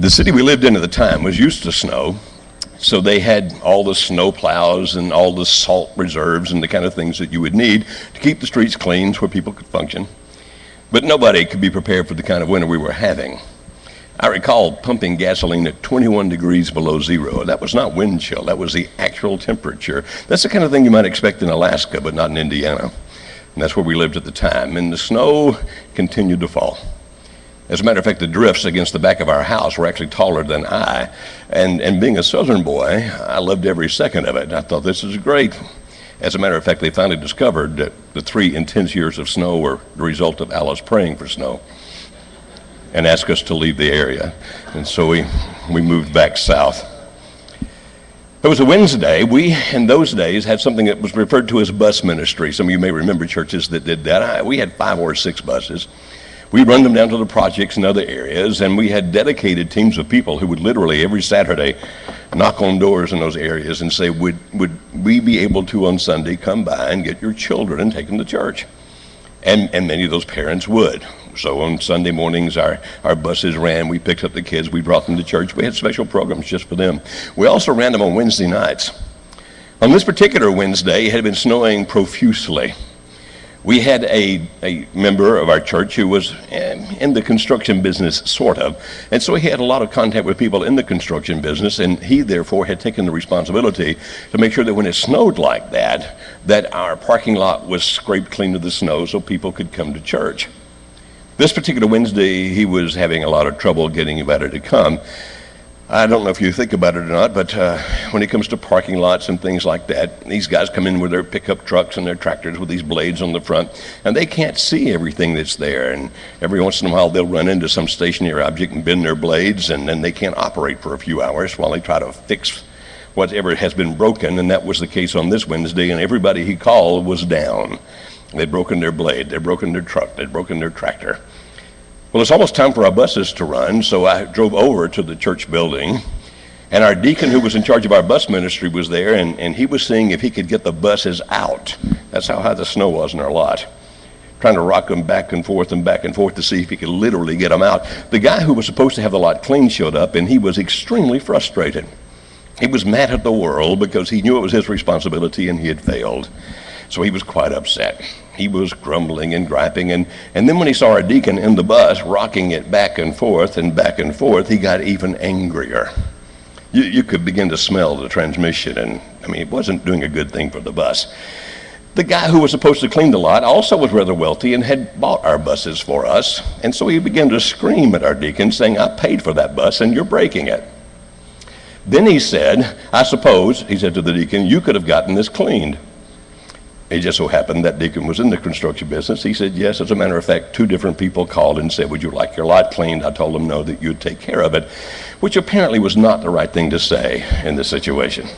The city we lived in at the time was used to snow, so they had all the snow plows and all the salt reserves and the kind of things that you would need to keep the streets clean where people could function. But nobody could be prepared for the kind of winter we were having. I recall pumping gasoline at 21 degrees below zero. That was not wind chill, that was the actual temperature. That's the kind of thing you might expect in Alaska, but not in Indiana. And that's where we lived at the time. And the snow continued to fall. As a matter of fact, the drifts against the back of our house were actually taller than I. And being a southern boy, I loved every second of it. I thought, this is great. As a matter of fact, they finally discovered that the 3 intense years of snow were the result of Alice praying for snow and asked us to leave the area. And so we moved back south. It was a Wednesday. We, in those days, had something that was referred to as bus ministry. Some of you may remember churches that did that. We had 5 or 6 buses. We'd run them down to the projects and other areas, and we had dedicated teams of people who would literally every Saturday knock on doors in those areas and say, would we be able to on Sunday come by and get your children and take them to church? And many of those parents would. So on Sunday mornings, our buses ran. We picked up the kids. We brought them to church. We had special programs just for them. We also ran them on Wednesday nights. On this particular Wednesday, it had been snowing profusely. We had a member of our church who was in the construction business, sort of, and so he had a lot of contact with people in the construction business, and he therefore had taken the responsibility to make sure that when it snowed like that, that our parking lot was scraped clean of the snow so people could come to church. This particular Wednesday, he was having a lot of trouble getting anybody to come. I don't know if you think about it or not, but when it comes to parking lots and things like that, these guys come in with their pickup trucks and their tractors with these blades on the front, and they can't see everything that's there. And every once in a while, they'll run into some stationary object and bend their blades, and then they can't operate for a few hours while they try to fix whatever has been broken. And that was the case on this Wednesday, and everybody he called was down. They'd broken their blade, they'd broken their truck, they'd broken their tractor. Well, it's almost time for our buses to run, so I drove over to the church building, and our deacon who was in charge of our bus ministry was there, and he was seeing if he could get the buses out. That's how high the snow was in our lot. Trying to rock them back and forth to see if he could literally get them out. The guy who was supposed to have the lot clean showed up, and he was extremely frustrated. He was mad at the world because he knew it was his responsibility and he had failed. So he was quite upset. He was grumbling and griping, and then when he saw our deacon in the bus rocking it back and forth, he got even angrier. You could begin to smell the transmission, and I mean, it wasn't doing a good thing for the bus. The guy who was supposed to clean the lot also was rather wealthy and had bought our buses for us, and so he began to scream at our deacon, saying, "I paid for that bus and you're breaking it." Then he said, "I suppose," he said to the deacon, "you could have gotten this cleaned." It just so happened that deacon was in the construction business. He said, "Yes, as a matter of fact, 2 different people called and said, 'Would you like your lot cleaned?' I told them no, that you'd take care of it," which apparently was not the right thing to say in this situation.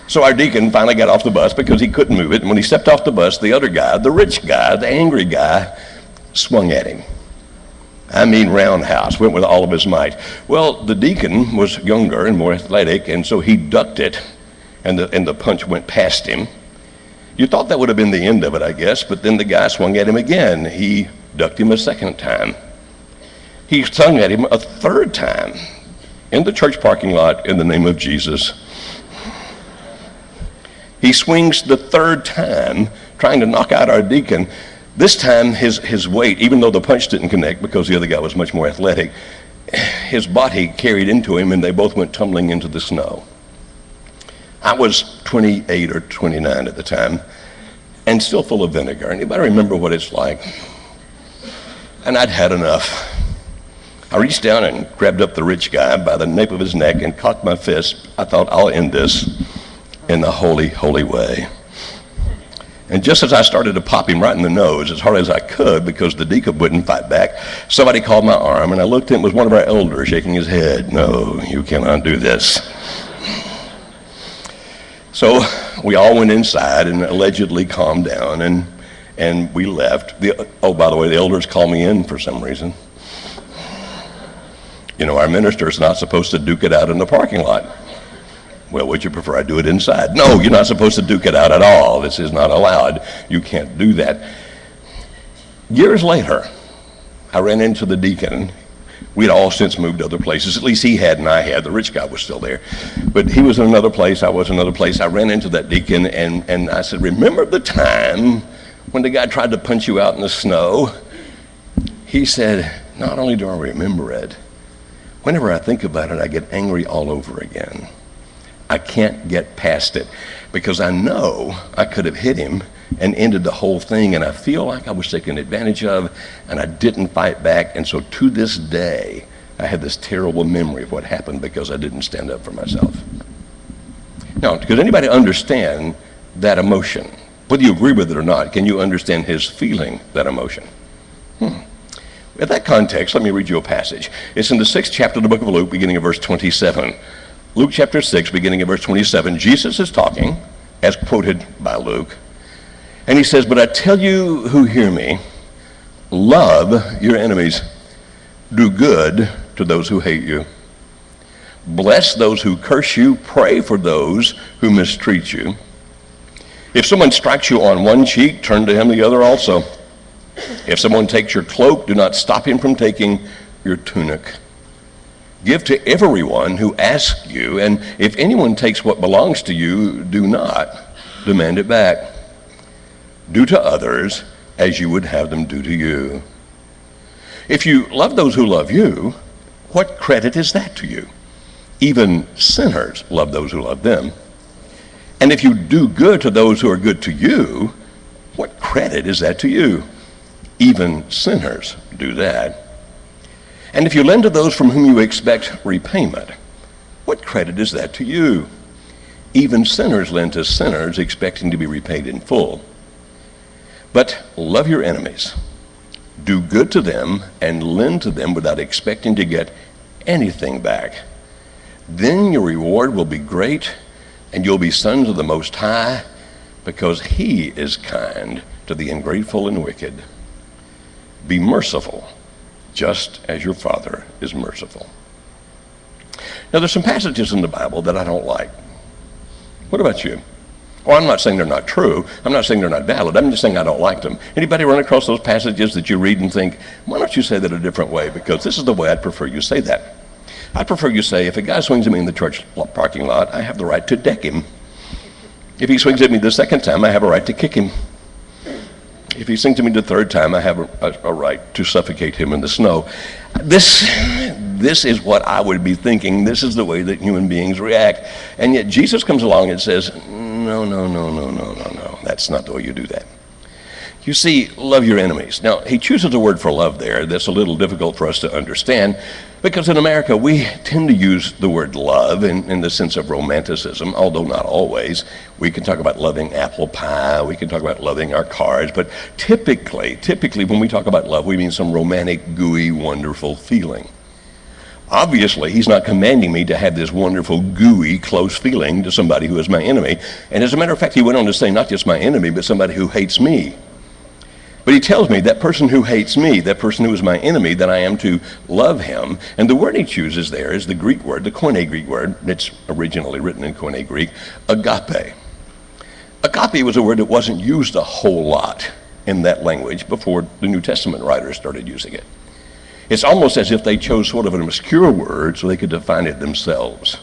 So our deacon finally got off the bus because he couldn't move it, and when he stepped off the bus, the other guy, the rich guy, the angry guy, swung at him. I mean, roundhouse, went with all of his might. Well, the deacon was younger and more athletic, and so he ducked it, and the punch went past him. You thought that would have been the end of it, I guess, but then the guy swung at him again. He ducked him a second time. He swung at him a third time in the church parking lot in the name of Jesus. He swings the third time, trying to knock out our deacon. This time, his weight, even though the punch didn't connect because the other guy was much more athletic, his body carried into him, and they both went tumbling into the snow. I was 28 or 29 at the time, and still full of vinegar. Anybody remember what it's like? And I'd had enough. I reached down and grabbed up the rich guy by the nape of his neck and cocked my fist. I thought, I'll end this in the holy, holy way. And just as I started to pop him right in the nose, as hard as I could, because the deacon wouldn't fight back, somebody called my arm, and I looked and it was one of our elders shaking his head. "No, you cannot do this." So we all went inside and allegedly calmed down, and we left. Oh, by the way, the elders called me in for some reason. You know, our minister's not supposed to duke it out in the parking lot. Well, would you prefer I do it inside? No, you're not supposed to duke it out at all. This is not allowed. You can't do that. Years later, I ran into the deacon We'd all since moved to other places. At least he had and I had. The rich guy was still there. But he was in another place. I was in another place. I ran into that deacon, and I said, remember the time when the guy tried to punch you out in the snow? He said, not only do I remember it, whenever I think about it, I get angry all over again. I can't get past it because I know I could have hit him and ended the whole thing, and I feel like I was taken advantage of, and I didn't fight back. And so to this day, I have this terrible memory of what happened because I didn't stand up for myself. Now, does anybody understand that emotion? Whether you agree with it or not, can you understand his feeling that emotion? In that context, let me read you a passage. It's in the 6th chapter of the book of Luke, beginning of verse 27. Luke chapter 6, beginning of verse 27. Jesus is talking, as quoted by Luke. And he says, but I tell you who hear me, love your enemies. Do good to those who hate you. Bless those who curse you. Pray for those who mistreat you. If someone strikes you on one cheek, turn to him the other also. If someone takes your cloak, do not stop him from taking your tunic. Give to everyone who asks you, and if anyone takes what belongs to you, do not demand it back. Do to others as you would have them do to you. If you love those who love you, what credit is that to you? Even sinners love those who love them. And if you do good to those who are good to you, what credit is that to you? Even sinners do that. And if you lend to those from whom you expect repayment, what credit is that to you? Even sinners lend to sinners expecting to be repaid in full. But love your enemies. Do good to them and lend to them without expecting to get anything back. Then your reward will be great, and you'll be sons of the Most High, because he is kind to the ungrateful and wicked. Be merciful, just as your Father is merciful. Now, there's some passages in the Bible that I don't like. What about you? Well, I'm not saying they're not true. I'm not saying they're not valid. I'm just saying I don't like them. Anybody run across those passages that you read and think, why don't you say that a different way? Because this is the way I'd prefer you say that. I'd prefer you say, if a guy swings at me in the church parking lot, I have the right to deck him. If he swings at me the second time, I have a right to kick him. If he swings at me the third time, I have a right to suffocate him in the snow. This is what I would be thinking. This is the way that human beings react. And yet Jesus comes along and says, no. That's not the way you do that. You see, love your enemies. Now, he chooses a word for love there that's a little difficult for us to understand, because in America, we tend to use the word love in the sense of romanticism, although not always. We can talk about loving apple pie, we can talk about loving our cars, but typically when we talk about love, we mean some romantic, gooey, wonderful feeling. Obviously, he's not commanding me to have this wonderful, gooey, close feeling to somebody who is my enemy. And as a matter of fact, he went on to say, not just my enemy, but somebody who hates me. But he tells me that person who hates me, that person who is my enemy, that I am to love him. And the word he chooses there is the Greek word, the Koine Greek word. It's originally written in Koine Greek, agape. Agape was a word that wasn't used a whole lot in that language before the New Testament writers started using it. It's almost as if they chose sort of an obscure word so they could define it themselves.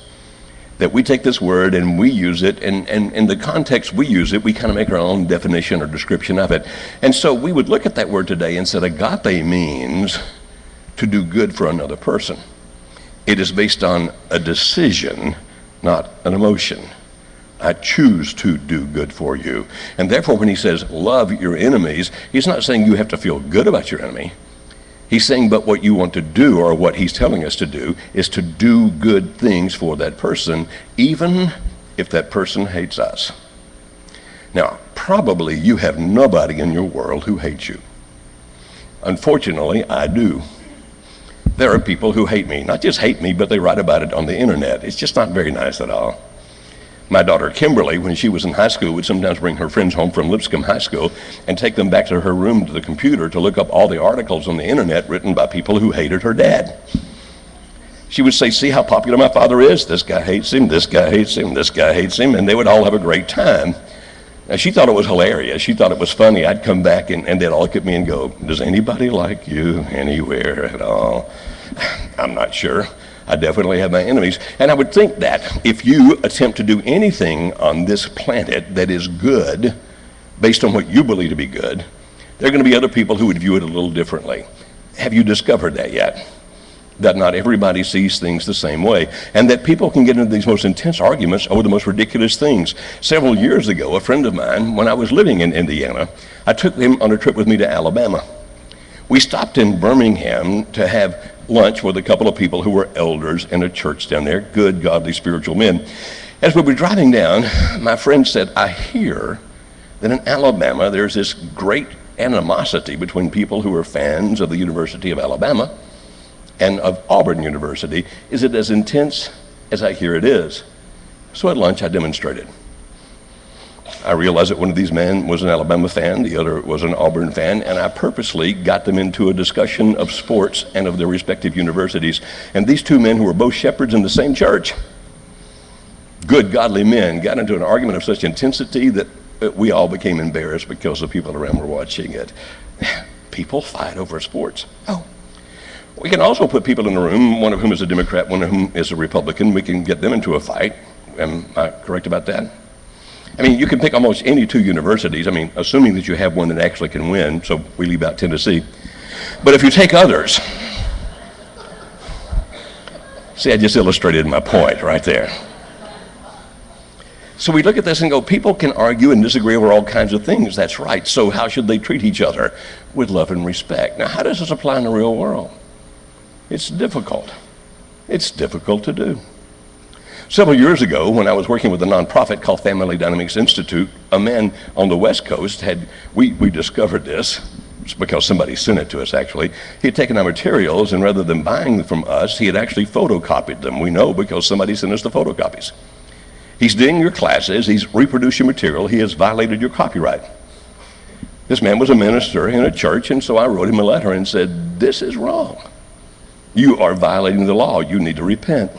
That we take this word and we use it, and in the context we use it, we kind of make our own definition or description of it. And so we would look at that word today and say agape means to do good for another person. It is based on a decision, not an emotion. I choose to do good for you. And therefore, when he says love your enemies, he's not saying you have to feel good about your enemy. He's saying, but what you want to do, or what he's telling us to do, is to do good things for that person, even if that person hates us. Now, probably you have nobody in your world who hates you. Unfortunately, I do. There are people who hate me. Not just hate me, but they write about it on the internet. It's just not very nice at all. My daughter Kimberly, when she was in high school, would sometimes bring her friends home from Lipscomb High School and take them back to her room to the computer to look up all the articles on the internet written by people who hated her dad. She would say, see how popular my father is? This guy hates him, this guy hates him, this guy hates him, and they would all have a great time. Now, she thought it was hilarious. She thought it was funny. I'd come back and they'd all look at me and go, does anybody like you anywhere at all? I'm not sure. I definitely have my enemies. And I would think that if you attempt to do anything on this planet that is good, based on what you believe to be good, there are going to be other people who would view it a little differently. Have you discovered that yet? That not everybody sees things the same way, and that people can get into these most intense arguments over the most ridiculous things. Several years ago, a friend of mine, when I was living in Indiana, I took him on a trip with me to Alabama. We stopped in Birmingham to have lunch with a couple of people who were elders in a church down there, good, godly, spiritual men. As we were driving down, my friend said, I hear that in Alabama there's this great animosity between people who are fans of the University of Alabama and of Auburn University. Is it as intense as I hear it is? So at lunch I demonstrated. I realized that one of these men was an Alabama fan, the other was an Auburn fan, and I purposely got them into a discussion of sports and of their respective universities. And these two men, who were both shepherds in the same church, good, godly men, got into an argument of such intensity that we all became embarrassed because the people around were watching it. People fight over sports. Oh. We can also put people in the room, one of whom is a Democrat, one of whom is a Republican. We can get them into a fight. Am I correct about that? I mean, you can pick almost any two universities, I mean, assuming that you have one that actually can win, so we leave out Tennessee. But if you take others, see, I just illustrated my point right there. So we look at this and go, people can argue and disagree over all kinds of things. That's right. So how should they treat each other? With love and respect. Now, how does this apply in the real world? It's difficult. It's difficult to do. Several years ago, when I was working with a nonprofit called Family Dynamics Institute, a man on the West Coast we discovered this. It's because somebody sent it to us, actually. He had taken our materials, and rather than buying them from us, he had actually photocopied them. We know because somebody sent us the photocopies. He's doing your classes, he's reproduced your material, he has violated your copyright. This man was a minister in a church, and so I wrote him a letter and said, this is wrong. You are violating the law, you need to repent.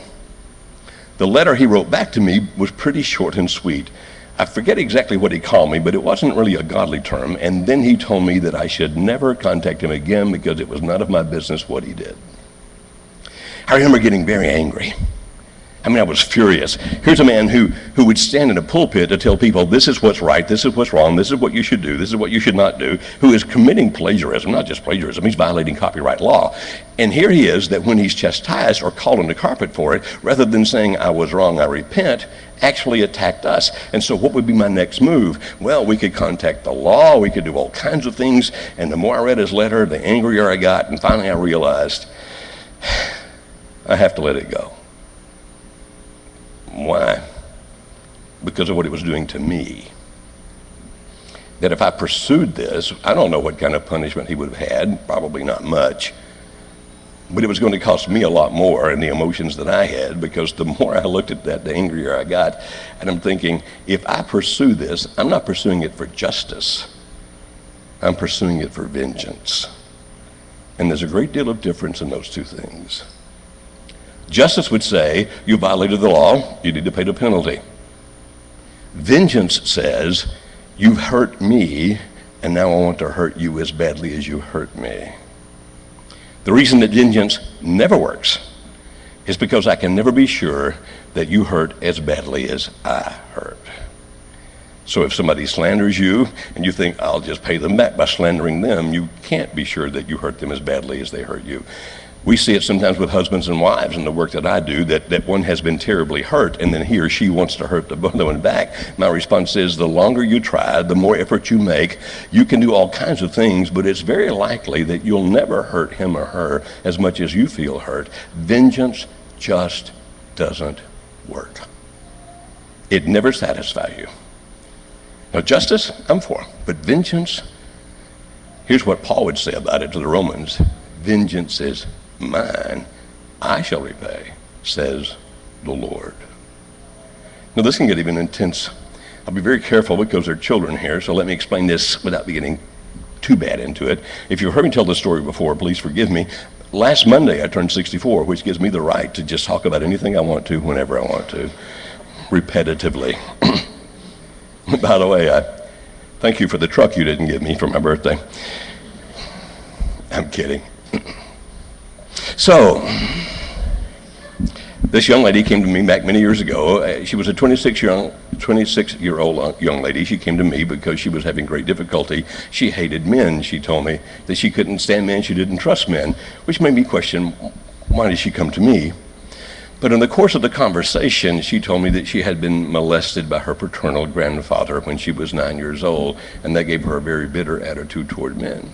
The letter he wrote back to me was pretty short and sweet. I forget exactly what he called me, but it wasn't really a godly term, and then he told me that I should never contact him again because it was none of my business what he did. I remember getting very angry. I mean, I was furious. Here's a man who would stand in a pulpit to tell people this is what's right, this is what's wrong, this is what you should do, this is what you should not do, who is committing plagiarism, not just plagiarism, he's violating copyright law. And here he is that when he's chastised or called on the carpet for it, rather than saying I was wrong, I repent, actually attacked us. And so what would be my next move? Well, we could contact the law, we could do all kinds of things, and the more I read his letter, the angrier I got, and finally I realized I have to let it go. Why? Because of what it was doing to me. That if I pursued this, I don't know what kind of punishment he would have had, probably not much, but it was going to cost me a lot more in the emotions that I had, because the more I looked at that, the angrier I got. And I'm thinking, if I pursue this, I'm not pursuing it for justice, I'm pursuing it for vengeance. And there's a great deal of difference in those two things. Justice would say, you violated the law, you need to pay the penalty. Vengeance says, you've hurt me, and now I want to hurt you as badly as you hurt me. The reason that vengeance never works is because I can never be sure that you hurt as badly as I hurt. So if somebody slanders you, and you think, I'll just pay them back by slandering them, you can't be sure that you hurt them as badly as they hurt you. We see it sometimes with husbands and wives in the work that I do, that one has been terribly hurt, and then he or she wants to hurt the other one back. My response is, the longer you try, the more effort you make, you can do all kinds of things, but it's very likely that you'll never hurt him or her as much as you feel hurt. Vengeance just doesn't work. It never satisfies you. Now, justice, I'm for, but vengeance, here's what Paul would say about it to the Romans. Vengeance is mine, I shall repay, says the Lord. Now this can get even intense. I'll be very careful because there are children here, so let me explain this without getting too bad into it. If you've heard me tell this story before, please forgive me. Last Monday I turned 64, which gives me the right to just talk about anything I want to, whenever I want to, repetitively. By the way, I thank you for the truck you didn't give me for my birthday. I'm kidding. So, This young lady came to me back many years ago. She was a 26-year-old young lady. She came to me because she was having great difficulty. She hated men. She told me that she couldn't stand men. She didn't trust men, which made me question, why did she come to me? But in the course of the conversation, she told me that she had been molested by her paternal grandfather when she was 9 years old, and that gave her a very bitter attitude toward men.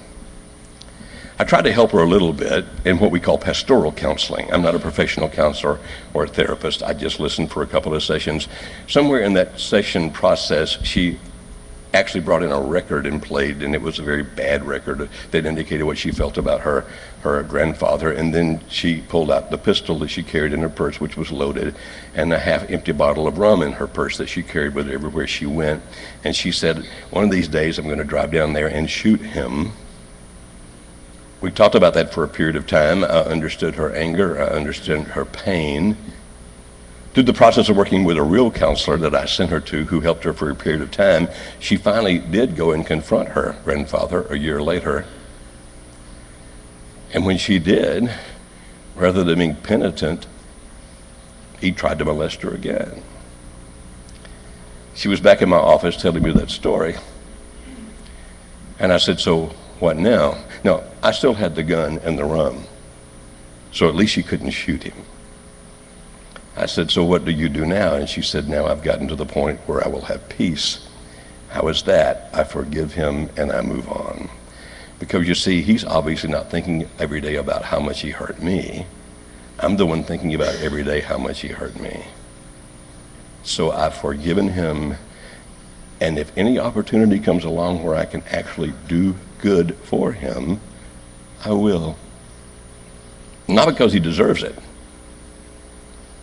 I tried to help her a little bit in what we call pastoral counseling. I'm not a professional counselor or a therapist. I just listened for a couple of sessions. Somewhere in that session process, she actually brought in a record and played, and it was a very bad record that indicated what she felt about her grandfather. And then she pulled out the pistol that she carried in her purse, which was loaded, and a half-empty bottle of rum in her purse that she carried with her everywhere she went. And she said, one of these days I'm going to drive down there and shoot him. We talked about that for a period of time. I understood her anger. I understood her pain. Through the process of working with a real counselor that I sent her to, who helped her for a period of time, she finally did go and confront her grandfather a year later. And when she did, rather than being penitent, he tried to molest her again. She was back in my office telling me that story. And I said, so what now? No, I still had the gun and the rum, so at least she couldn't shoot him. I said, so what do you do now? And she said, now I've gotten to the point where I will have peace. How is that? I forgive him and I move on. Because you see, he's obviously not thinking every day about how much he hurt me. I'm the one thinking about every day how much he hurt me. So I've forgiven him, and if any opportunity comes along where I can actually do good for him, I will. Not because he deserves it,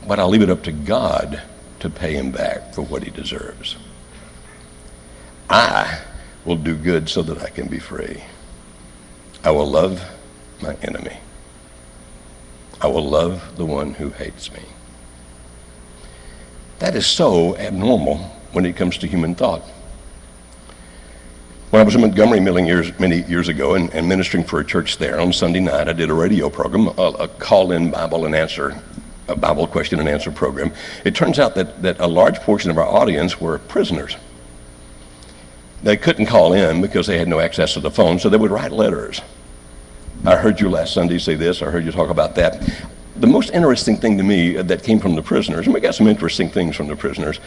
but I'll leave it up to God to pay him back for what he deserves. I will do good so that I can be free. I will love my enemy. I will love the one who hates me. That is so abnormal when it comes to human thought. When I was in Montgomery many years ago and ministering for a church there on Sunday night, I did a radio program, a call-in Bible question and answer program. It turns out that a large portion of our audience were prisoners. They couldn't call in because they had no access to the phone, so they would write letters. I heard you last Sunday say this, I heard you talk about that. The most interesting thing to me that came from the prisoners, and we got some interesting things from the prisoners,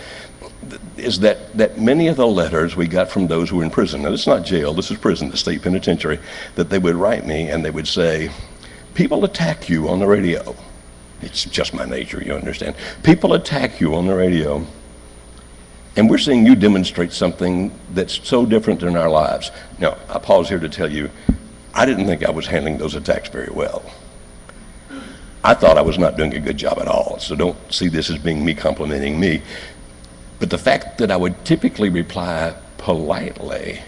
is that many of the letters we got from those who were in prison, now this is not jail, this is prison, the state penitentiary, that they would write me and they would say, people attack you on the radio. It's just my nature, you understand. People attack you on the radio, and we're seeing you demonstrate something that's so different in our lives. Now, I pause here to tell you, I didn't think I was handling those attacks very well. I thought I was not doing a good job at all, so don't see this as being me complimenting me. But the fact that I would typically reply politely,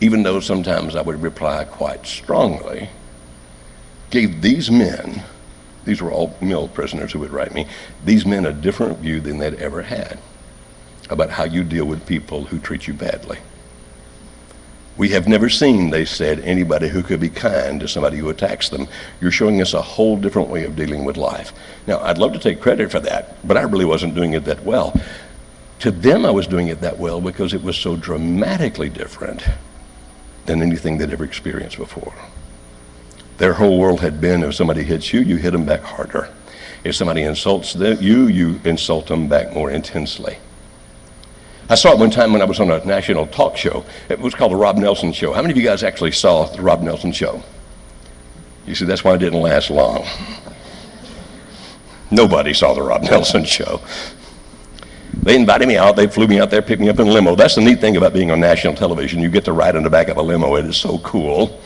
even though sometimes I would reply quite strongly, gave these men, these were all male prisoners who would write me, these men a different view than they'd ever had about how you deal with people who treat you badly. We have never seen, they said, anybody who could be kind to somebody who attacks them. You're showing us a whole different way of dealing with life. Now, I'd love to take credit for that, but I really wasn't doing it that well. To them, I was doing it that well because it was so dramatically different than anything they'd ever experienced before. Their whole world had been, if somebody hits you, you hit them back harder. If somebody insults you, you insult them back more intensely. I saw it one time when I was on a national talk show. It was called The Rob Nelson Show. How many of you guys actually saw The Rob Nelson Show? You see, that's why it didn't last long. Nobody saw The Rob Nelson Show. They invited me out. They flew me out there, picked me up in a limo. That's the neat thing about being on national television. You get to ride in the back of a limo. It is so cool.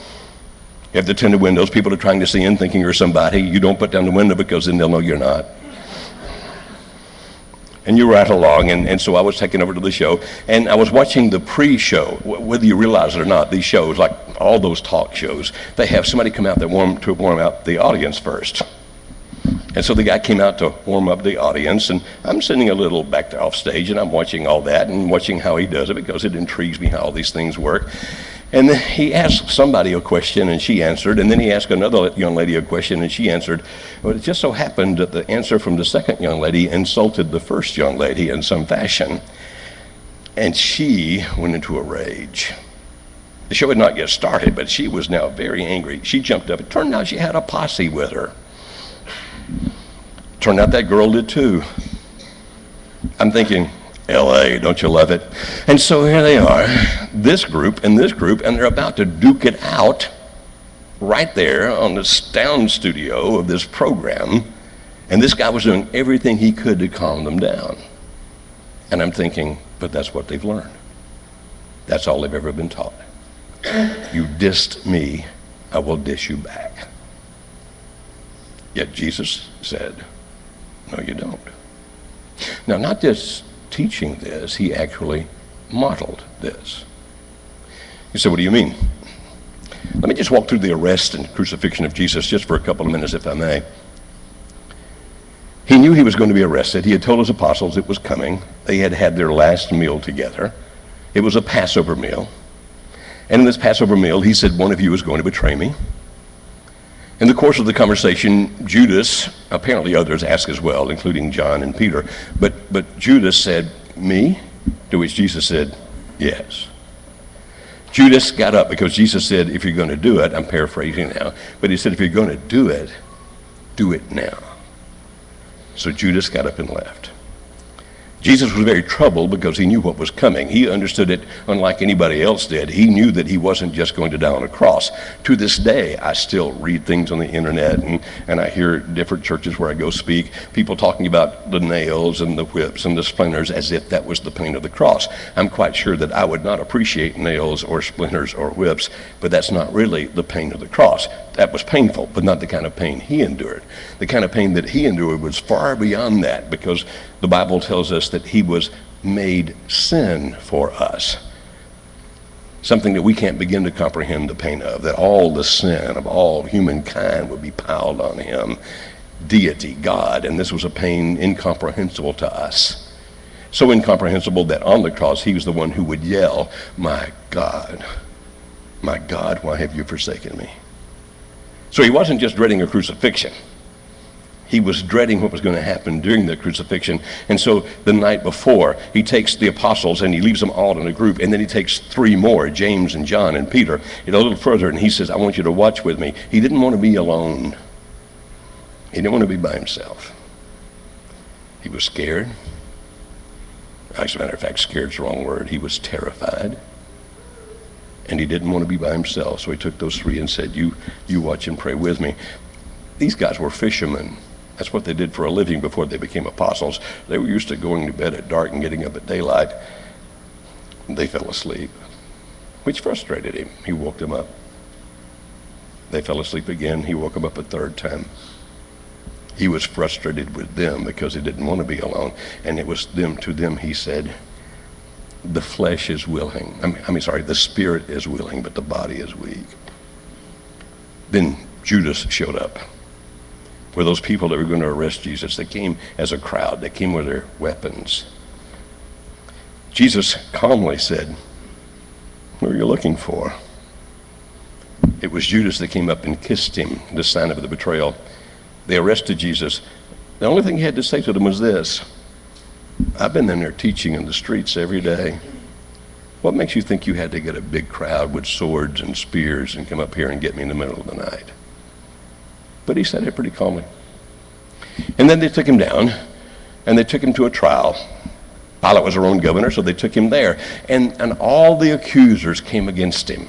You have the tinted windows. People are trying to see in, thinking you're somebody. You don't put down the window because then they'll know you're not. And you ride along, and so I was taken over to the show, and I was watching the pre-show. Whether you realize it or not, these shows, like all those talk shows, they have somebody come out to warm up the audience first. And so the guy came out to warm up the audience, and I'm sitting a little back there off stage, and I'm watching all that and watching how he does it because it intrigues me how all these things work. And then he asked somebody a question, and she answered. And then he asked another young lady a question, and she answered. Well, it just so happened that the answer from the second young lady insulted the first young lady in some fashion. And she went into a rage. The show had not yet started, but she was now very angry. She jumped up. It turned out she had a posse with her. Turned out that girl did too. I'm thinking, L.A., don't you love it? And so here they are, this group, and they're about to duke it out right there on the sound studio of this program. And this guy was doing everything he could to calm them down. And I'm thinking, but that's what they've learned. That's all they've ever been taught. You dissed me, I will diss you back. Yet Jesus said, no, you don't. Now, not just teaching this, he actually modeled this. You say, what do you mean? Let me just walk through the arrest and crucifixion of Jesus just for a couple of minutes, if I may. He knew he was going to be arrested. He had told his apostles it was coming. They had had their last meal together. It was a Passover meal. And in this Passover meal, he said, one of you is going to betray me. In the course of the conversation, Judas, apparently others asked as well, including John and Peter, but Judas said, me? To which Jesus said, yes. Judas got up because Jesus said, if you're going to do it, I'm paraphrasing now, but he said, if you're going to do it now. So Judas got up and left. Jesus was very troubled because he knew what was coming. He understood it unlike anybody else did. He knew that he wasn't just going to die on a cross. To this day, I still read things on the internet, and I hear different churches where I go speak, people talking about the nails and the whips and the splinters as if that was the pain of the cross. I'm quite sure that I would not appreciate nails or splinters or whips, but that's not really the pain of the cross. That was painful, but not the kind of pain he endured. The kind of pain that he endured was far beyond that, because the Bible tells us that he was made sin for us. Something that we can't begin to comprehend the pain of, that all the sin of all humankind would be piled on him. Deity, God, and this was a pain incomprehensible to us. So incomprehensible that on the cross he was the one who would yell, my God, why have you forsaken me? So he wasn't just dreading a crucifixion. He was dreading what was going to happen during the crucifixion. And so the night before, he takes the apostles and he leaves them all in a group. And then he takes three more, James and John and Peter, a little further. And he says, I want you to watch with me. He didn't want to be alone. He didn't want to be by himself. He was scared. As a matter of fact, scared's the wrong word. He was terrified. And he didn't want to be by himself. So he took those three and said, you watch and pray with me. These guys were fishermen. That's what they did for a living before they became apostles. They were used to going to bed at dark and getting up at daylight. They fell asleep, which frustrated him. He woke them up. They fell asleep again. He woke them up a third time. He was frustrated with them because he didn't want to be alone. And it was to them he said, the flesh is willing. The spirit is willing, but the body is weak. Then Judas showed up. Were those people that were going to arrest Jesus? They came as a crowd. They came with their weapons. Jesus calmly said, what are you looking for? It was Judas that came up and kissed him, the sign of the betrayal. They arrested Jesus. The only thing he had to say to them was this, I've been in there teaching in the streets every day. What makes you think you had to get a big crowd with swords and spears and come up here and get me in the middle of the night? But he said it pretty calmly. And then they took him down, and they took him to a trial. Pilate was their own governor, so they took him there. And all the accusers came against him.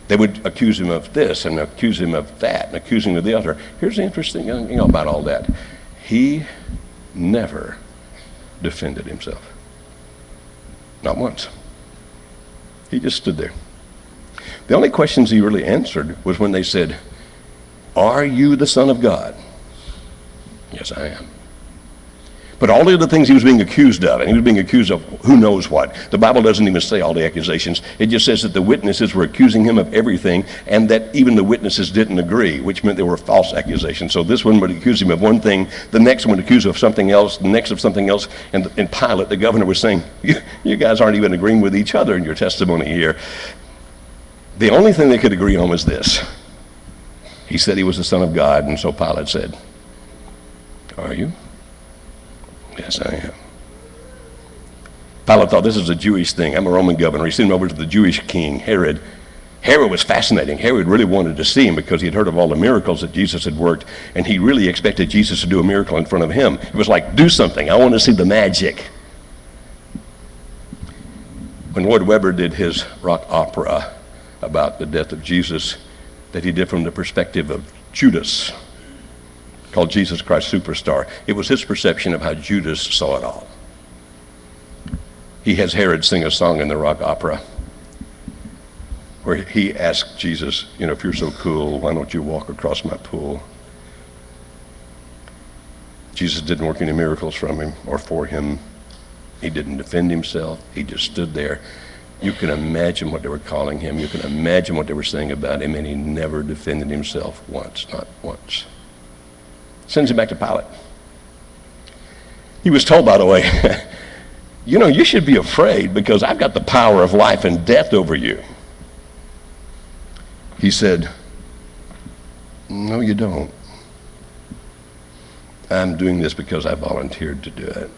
They would accuse him of this, and accuse him of that, and accuse him of the other. Here's the interesting thing about all that. He never defended himself. Not once. He just stood there. The only questions he really answered was when they said, are you the Son of God? Yes, I am. But all the other things he was being accused of, and he was being accused of who knows what. The Bible doesn't even say all the accusations. It just says that the witnesses were accusing him of everything, and that even the witnesses didn't agree, which meant they were false accusations. So this one would accuse him of one thing, the next one would accuse him of something else, the next of something else, and Pilate, the governor, was saying, you guys aren't even agreeing with each other in your testimony here. The only thing they could agree on was this. He said he was the Son of God, and so Pilate said, "Are you?" "Yes, I am." Pilate thought, this is a Jewish thing. I'm a Roman governor. He sent him over to the Jewish king, Herod. Herod was fascinating. Herod really wanted to see him because he had heard of all the miracles that Jesus had worked, and he really expected Jesus to do a miracle in front of him. It was like, do something. I want to see the magic. When Lloyd Webber did his rock opera about the death of Jesus, that he did from the perspective of Judas, called Jesus Christ Superstar, it was his perception of how Judas saw it all. He has Herod sing a song in the rock opera where he asked Jesus, if you're so cool, why don't you walk across my pool? Jesus didn't work any miracles from him or for him. He didn't defend himself. He just stood there. You can imagine what they were calling him. You can imagine what they were saying about him, and he never defended himself once, not once. Sends him back to Pilate. He was told, by the way, you should be afraid because I've got the power of life and death over you. He said, "No, you don't. I'm doing this because I volunteered to do it.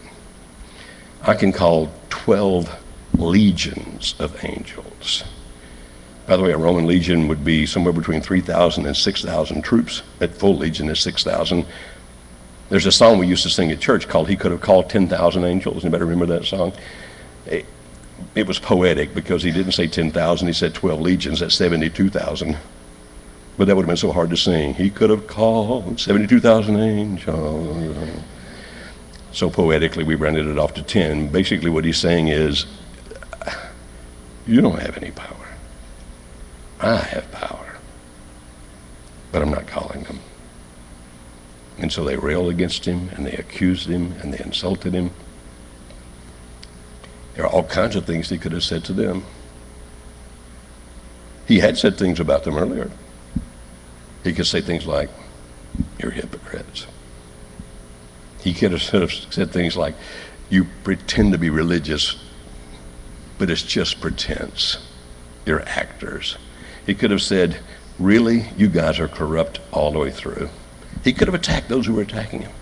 I can call 12 legions of angels." By the way, a Roman legion would be somewhere between 3,000 and 6,000 troops. At full legion is 6,000. There's a song we used to sing at church called "He Could Have Called 10,000 Angels." Anybody remember that song? It was poetic because he didn't say 10,000, he said 12 legions, that's 72,000. But that would have been so hard to sing. He could have called 72,000 angels. So poetically, we rounded it off to 10. Basically, what he's saying is, you don't have any power. I have power. But I'm not calling them. And so they railed against him, and they accused him, and they insulted him. There are all kinds of things he could have said to them. He had said things about them earlier. He could say things like, "You're hypocrites." He could have said things like, "You pretend to be religious, but it's just pretense. You're actors." He could have said, "Really, you guys are corrupt all the way through." He could have attacked those who were attacking him.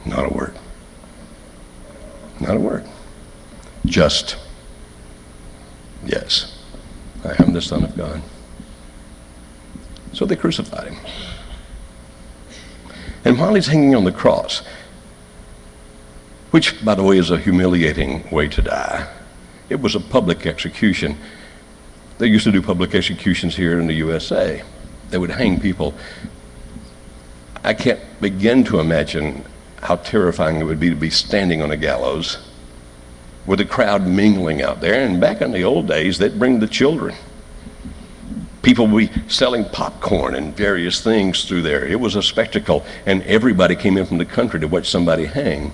Not a word. Not a word. Just, yes, I am the Son of God. So they crucified him. And while he's hanging on the cross, which, by the way, is a humiliating way to die, it was a public execution. They used to do public executions here in the USA. They would hang people. I can't begin to imagine how terrifying it would be to be standing on a gallows with a crowd mingling out there. And back in the old days, they'd bring the children. People would be selling popcorn and various things through there. It was a spectacle, and everybody came in from the country to watch somebody hang.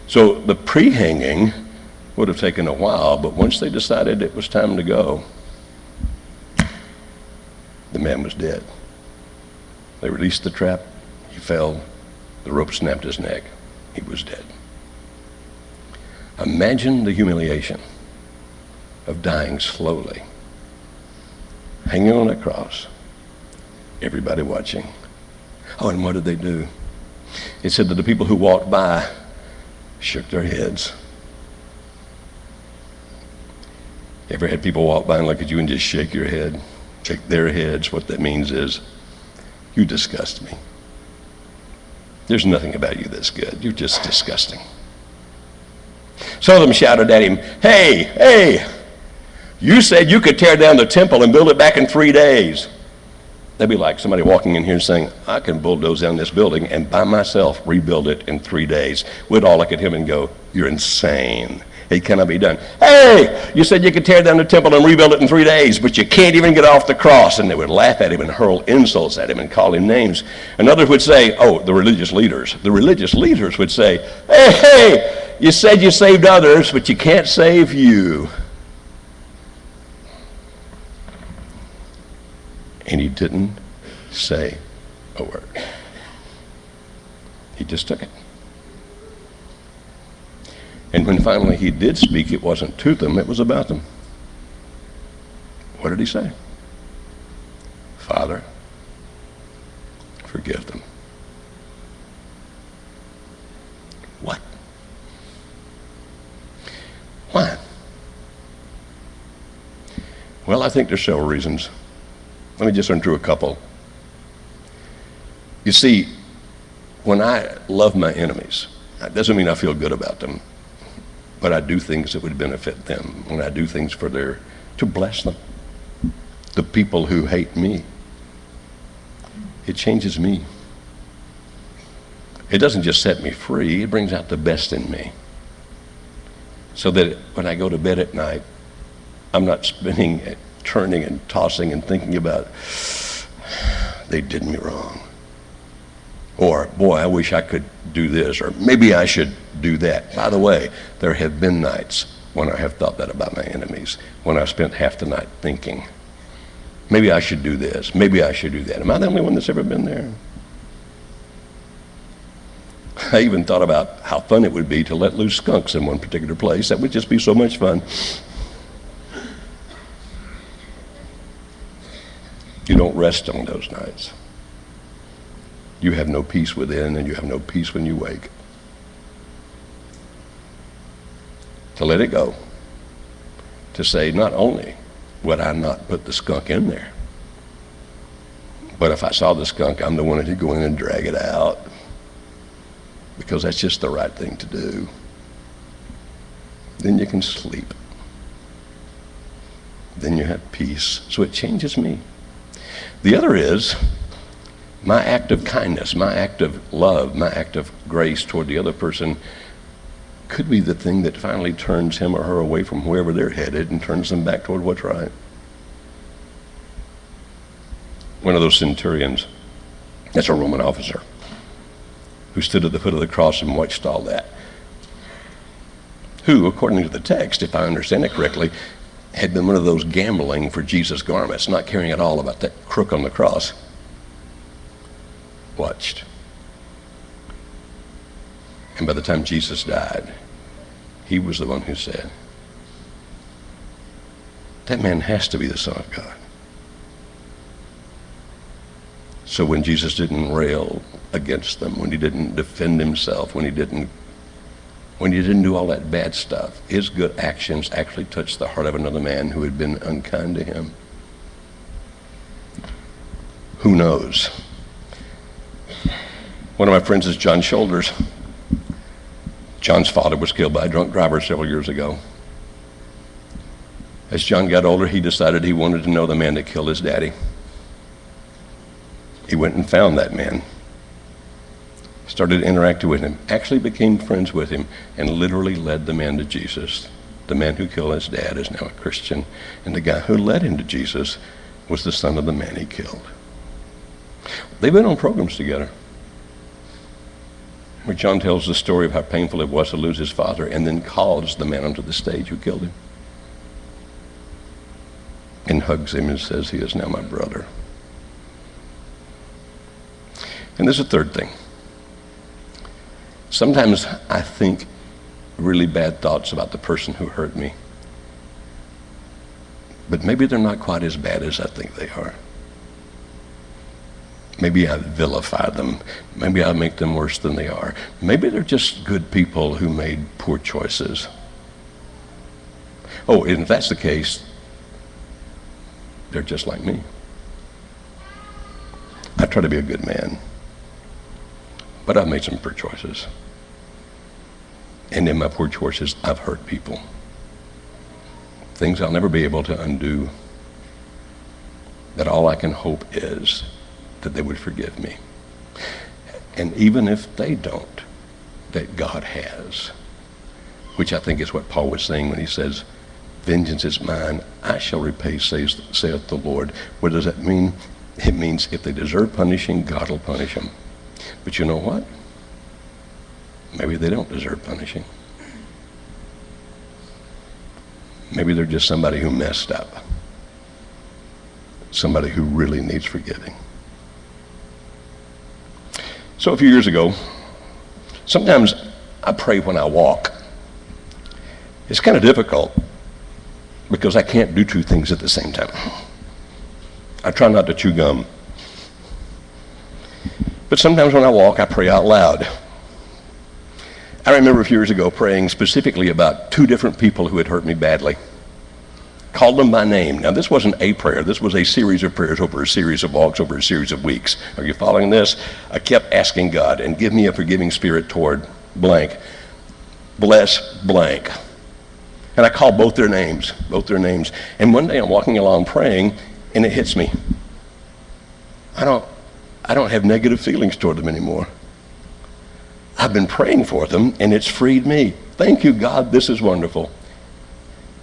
So the pre-hanging would have taken a while, but once they decided it was time to go, the man was dead. They released the trap, he fell, the rope snapped his neck, he was dead. Imagine the humiliation of dying slowly, hanging on that cross, everybody watching. Oh, and what did they do? It said that the people who walked by shook their heads. Ever had people walk by and look at you and just shake your head? Shake their heads. What that means is, you disgust me. There's nothing about you that's good. You're just disgusting. Some of them shouted at him, hey, you said you could tear down the temple and build it back in 3 days. That'd be like somebody walking in here saying, I can bulldoze down this building and by myself rebuild it in 3 days. We'd all look at him and go, you're insane. It cannot be done. Hey, you said you could tear down the temple and rebuild it in 3 days, but you can't even get off the cross. And they would laugh at him and hurl insults at him and call him names. And others would say, the religious leaders. The religious leaders would say, hey, you said you saved others, but you can't save you. And he didn't say a word. He just took it. And when finally he did speak, it wasn't to them, it was about them. What did he say? Father, forgive them. What? Why? Well, I think there's several reasons. Let me just run through a couple. You see, when I love my enemies, that doesn't mean I feel good about them, but I do things that would benefit them. When I do things to bless them. The people who hate me, it changes me. It doesn't just set me free, it brings out the best in me. So that when I go to bed at night, I'm not spinning, turning and tossing and thinking about, they did me wrong. Or, boy, I wish I could do this, or maybe I should do that. By the way, there have been nights when I have thought that about my enemies, when I've spent half the night thinking, maybe I should do this, maybe I should do that. Am I the only one that's ever been there? I even thought about how fun it would be to let loose skunks in one particular place. That would just be so much fun. You don't rest on those nights. You have no peace within, and you have no peace when you wake. To let it go. To say, not only would I not put the skunk in there, but if I saw the skunk, I'm the one who'd go in and drag it out, because that's just the right thing to do. Then you can sleep. Then you have peace. So it changes me. The other is my act of kindness, my act of love, my act of grace toward the other person could be the thing that finally turns him or her away from wherever they're headed and turns them back toward what's right. One of those centurions, that's a Roman officer, who stood at the foot of the cross and watched all that, who, according to the text, if I understand it correctly, had been one of those gambling for Jesus' garments, not caring at all about that crook on the cross. Watched. And by the time Jesus died, he was the one who said, that man has to be the Son of God. So when Jesus didn't rail against them, when he didn't defend himself, when he didn't do all that bad stuff, his good actions actually touched the heart of another man who had been unkind to him. Who knows? One of my friends is John Shoulders. John's father was killed by a drunk driver several years ago. As John got older, he decided he wanted to know the man that killed his daddy. He went and found that man, started interacting with him, actually became friends with him, and literally led the man to Jesus. The man who killed his dad is now a Christian, and the guy who led him to Jesus was the son of the man he killed. They've been on programs together, where John tells the story of how painful it was to lose his father, and then calls the man onto the stage who killed him and hugs him and says, he is now my brother. And there's a third thing. Sometimes I think really bad thoughts about the person who hurt me, but maybe they're not quite as bad as I think they are. Maybe I vilify them. Maybe I make them worse than they are. Maybe they're just good people who made poor choices. Oh, and if that's the case, they're just like me. I try to be a good man, but I've made some poor choices. And in my poor choices, I've hurt people. Things I'll never be able to undo. That all I can hope is that they would forgive me. And even if they don't, that God has. Which I think is what Paul was saying when he says, vengeance is mine, I shall repay, saith the Lord. What does that mean? It means if they deserve punishing, God will punish them. But you know what? Maybe they don't deserve punishing. Maybe they're just somebody who messed up. Somebody who really needs forgiving. So a few years ago, sometimes I pray when I walk. It's kind of difficult because I can't do two things at the same time. I try not to chew gum. But sometimes when I walk, I pray out loud. I remember a few years ago praying specifically about two different people who had hurt me badly. Called them by name. Now, this wasn't a prayer. This was a series of prayers over a series of walks, over a series of weeks. Are you following this? I kept asking God, and give me a forgiving spirit toward blank. Bless blank. And I called both their names. And one day I'm walking along praying, and it hits me. I don't have negative feelings toward them anymore. I've been praying for them, and it's freed me. Thank you, God. This is wonderful.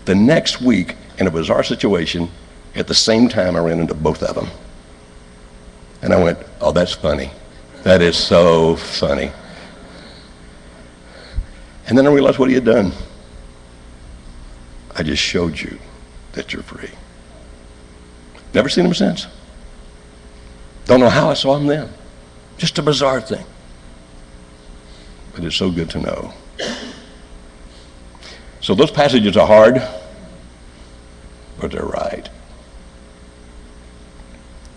The next week, in a bizarre situation, at the same time, I ran into both of them. And I went, oh, that's funny. That is so funny. And then I realized what he had done. I just showed you that you're free. Never seen him since. Don't know how I saw him then. Just a bizarre thing. But it's so good to know. So those passages are hard, but they're right.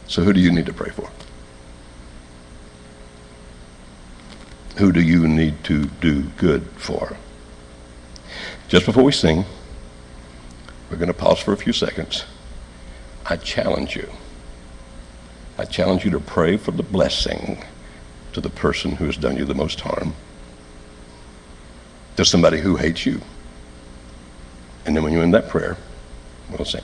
So who do you need to pray for? Who do you need to do good for? Just before we sing, we're going to pause for a few seconds. I challenge you to pray for the blessing to the person who has done you the most harm, to somebody who hates you. And then when you end that prayer, we'll sing.